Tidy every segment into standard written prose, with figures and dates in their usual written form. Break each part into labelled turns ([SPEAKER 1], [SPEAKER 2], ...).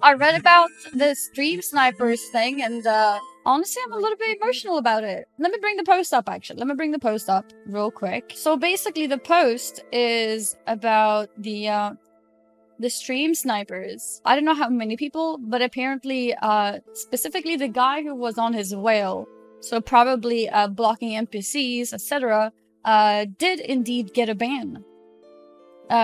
[SPEAKER 1] I read about the stream snipers thing, and honestly, I'm a little bit emotional about it. Let me bring the post up, actually. Let me bring the post up real quick. So basically, the post is about the stream snipers. I don't know how many people, but apparently, specifically the guy who was on his whale, so probably blocking NPCs, etc., did indeed get a ban.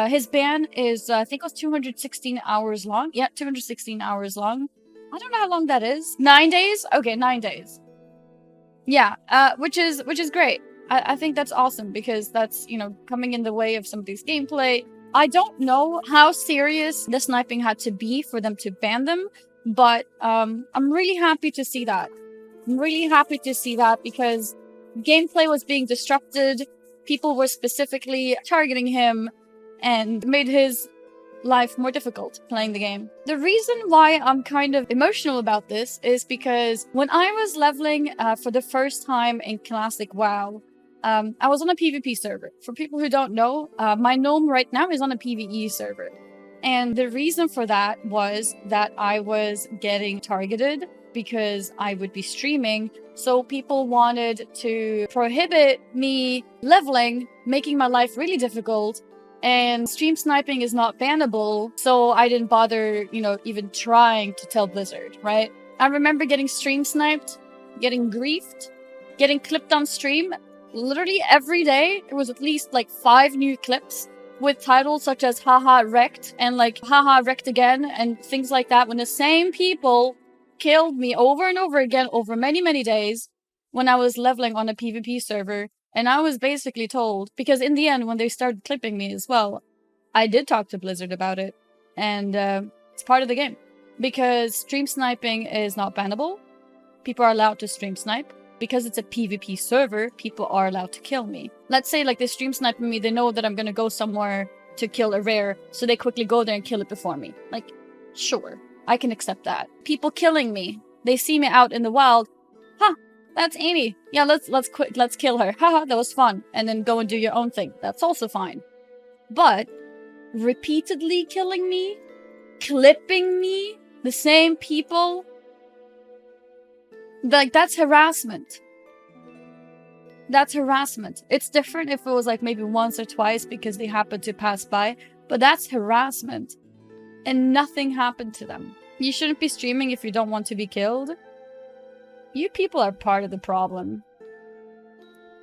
[SPEAKER 1] His ban is, I think it was 216 hours long. Yeah, 216 hours long. I don't know how long that is. 9 days? Okay, 9 days. Yeah, which is great. I think that's awesome because that's, you know, coming in the way of somebody's gameplay. I don't know how serious the sniping had to be for them to ban them, but I'm really happy to see that. I'm really happy to see that because gameplay was being disrupted. People were specifically targeting him and made his life more difficult playing the game. The reason why I'm kind of emotional about this is because when I was leveling for the first time in Classic WoW, I was on a PvP server. For people who don't know, my gnome right now is on a PvE server. And the reason for that was that I was getting targeted because I would be streaming. So people wanted to prohibit me leveling, making my life really difficult. And stream sniping is not bannable, so I didn't bother, you know, even trying to tell Blizzard, right? I remember getting stream sniped, getting griefed, getting clipped on stream. Literally every day, there was at least like 5 new clips with titles such as haha wrecked and like haha wrecked again and things like that when the same people killed me over and over again over many, many days when I was leveling on a PvP server. And I was basically told, because in the end, when they started clipping me as well, I did talk to Blizzard about it. And it's part of the game. Because stream sniping is not bannable. People are allowed to stream snipe. Because it's a PvP server, people are allowed to kill me. Let's say like they stream sniping me, they know that I'm gonna go somewhere to kill a rare, so they quickly go there and kill it before me. Like, sure, I can accept that. People killing me, they see me out in the wild, huh, that's Annie. Yeah, let's kill her. Haha, that was fun. And then go and do your own thing. That's also fine. But repeatedly killing me, clipping me, the same people, like that's harassment. That's harassment. It's different if it was like maybe once or twice because they happened to pass by, but that's harassment. And nothing happened to them. You shouldn't be streaming if you don't want to be killed. You people are part of the problem.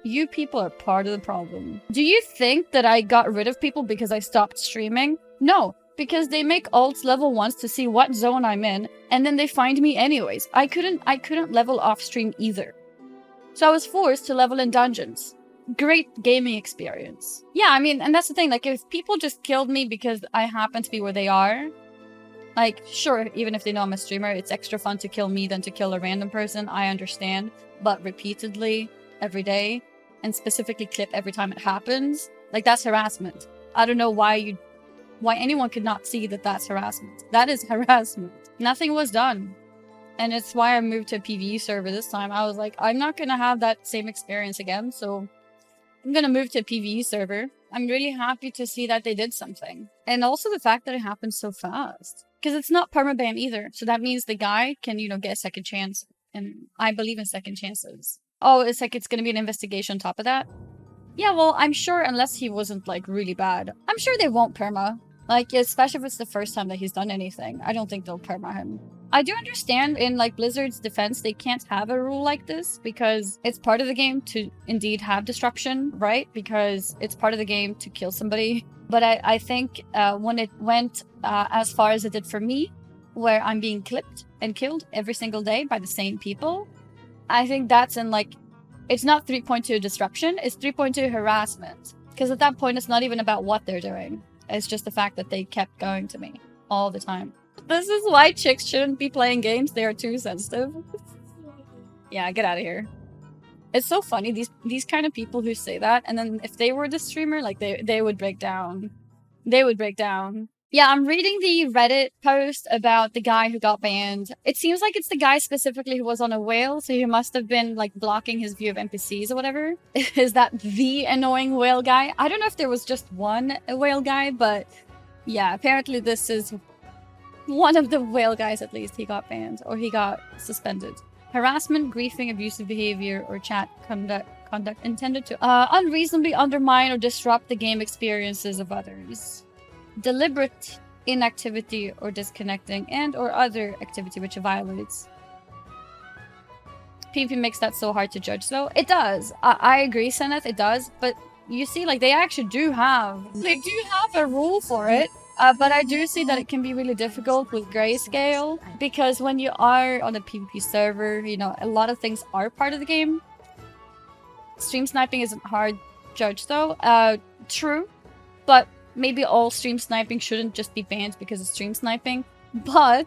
[SPEAKER 1] You people are part of the problem. Do you think that I got rid of people because I stopped streaming? No, because they make alts level once to see what zone I'm in, and then they find me anyways. I couldn't level off stream either. So I was forced to level in dungeons. Great gaming experience. Yeah, I mean, and that's the thing, like if people just killed me because I happen to be where they are, like, sure, even if they know I'm a streamer, it's extra fun to kill me than to kill a random person, I understand. But repeatedly, every day, and specifically clip every time it happens, like, that's harassment. I don't know why anyone could not see that that's harassment. That is harassment. Nothing was done. And it's why I moved to a PvE server this time. I was like, I'm not gonna have that same experience again, so I'm gonna move to a PvE server. I'm really happy to see that they did something. And also the fact that it happened so fast. Because it's not permaban either. So that means the guy can, you know, get a second chance. And I believe in second chances. Oh, it's like it's gonna be an investigation on top of that? Yeah, well, I'm sure unless he wasn't, like, really bad. I'm sure they won't perma. Like, especially if it's the first time that he's done anything. I don't think they'll perma him. I do understand in, like, Blizzard's defense, they can't have a rule like this because it's part of the game to indeed have destruction, right? Because it's part of the game to kill somebody. But I think when it went as far as it did for me, where I'm being clipped and killed every single day by the same people, I think that's in, like, it's not 3.2 destruction, it's 3.2 harassment. Because at that point, it's not even about what they're doing. It's just the fact that they kept going to me all the time. This is why chicks shouldn't be playing games. They are too sensitive. Yeah, get out of here. It's so funny, these kind of people who say that, and then if they were the streamer, like, they would break down. They would break down. Yeah, I'm reading the Reddit post about the guy who got banned. It seems like it's the guy specifically who was on a whale, so he must have been, like, blocking his view of NPCs or whatever. Is that the annoying whale guy? I don't know if there was just one whale guy, but yeah, apparently this is One of the whale guys, at least, he got banned or he got suspended. Harassment, griefing, abusive behavior, or chat conduct intended to unreasonably undermine or disrupt the game experiences of others. Deliberate inactivity or disconnecting and or other activity which violates. PvP makes that so hard to judge though. It does. I agree, Seneth, it does. But you see, like, they actually do have a rule for it. But I do see that it can be really difficult with grayscale, because when you are on a PvP server, you know, a lot of things are part of the game. Stream sniping isn't hard judge though. True, but maybe all stream sniping shouldn't just be banned because of stream sniping. But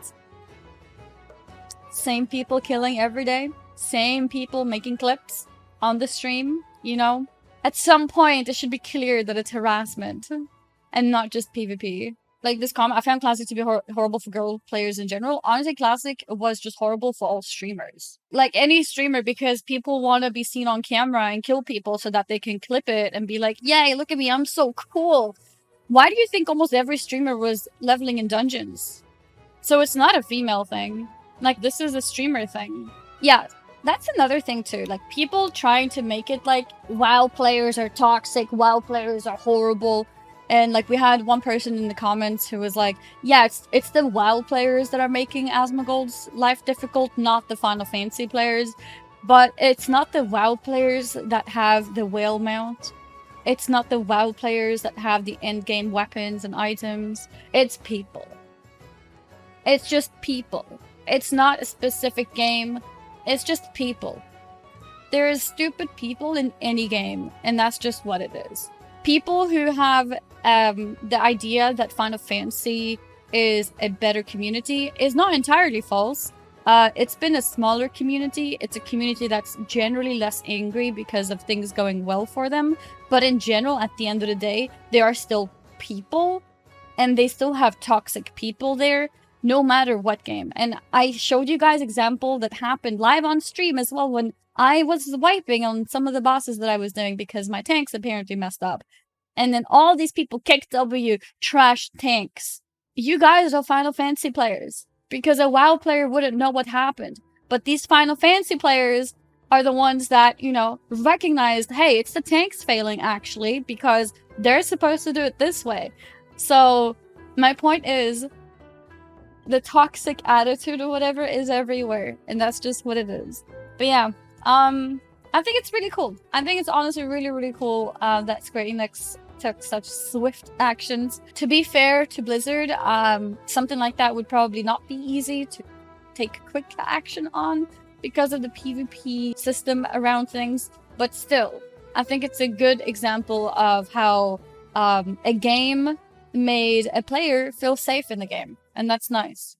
[SPEAKER 1] same people killing every day, same people making clips on the stream, you know? At some point, it should be clear that it's harassment and not just PvP. Like this comment, I found Classic to be horrible for girl players in general. Honestly, Classic was just horrible for all streamers. Like any streamer, because people want to be seen on camera and kill people so that they can clip it and be like, yay, look at me, I'm so cool. Why do you think almost every streamer was leveling in dungeons? So it's not a female thing. Like, this is a streamer thing. Yeah, that's another thing too. Like, people trying to make it like WoW players are toxic, WoW players are horrible. And like, we had one person in the comments who was like, yeah, it's the WoW players that are making Asmongold's life difficult, not the Final Fantasy players. But it's not the WoW players that have the whale mount. It's not the WoW players that have the endgame weapons and items. It's people. It's just people. It's not a specific game. It's just people. There is stupid people in any game, and that's just what it is. People who have the idea that Final Fantasy is a better community is not entirely false. It's been a smaller community. It's a community that's generally less angry because of things going well for them. But in general, at the end of the day, they are still people, and they still have toxic people there, no matter what game. And I showed you guys example that happened live on stream as well when I was wiping on some of the bosses that I was doing because my tanks apparently messed up. And then all these people kicked W, trash tanks. You guys are Final Fantasy players, because a WoW player wouldn't know what happened. But these Final Fantasy players are the ones that, you know, recognized, hey, it's the tanks failing actually, because they're supposed to do it this way. So my point is, the toxic attitude or whatever is everywhere, and that's just what it is. But yeah, I think it's really cool. I think it's honestly really, really cool that Square Enix took such swift actions. To be fair to Blizzard, something like that would probably not be easy to take quick action on because of the PvP system around things. But still, I think it's a good example of how a game made a player feel safe in the game. And that's nice.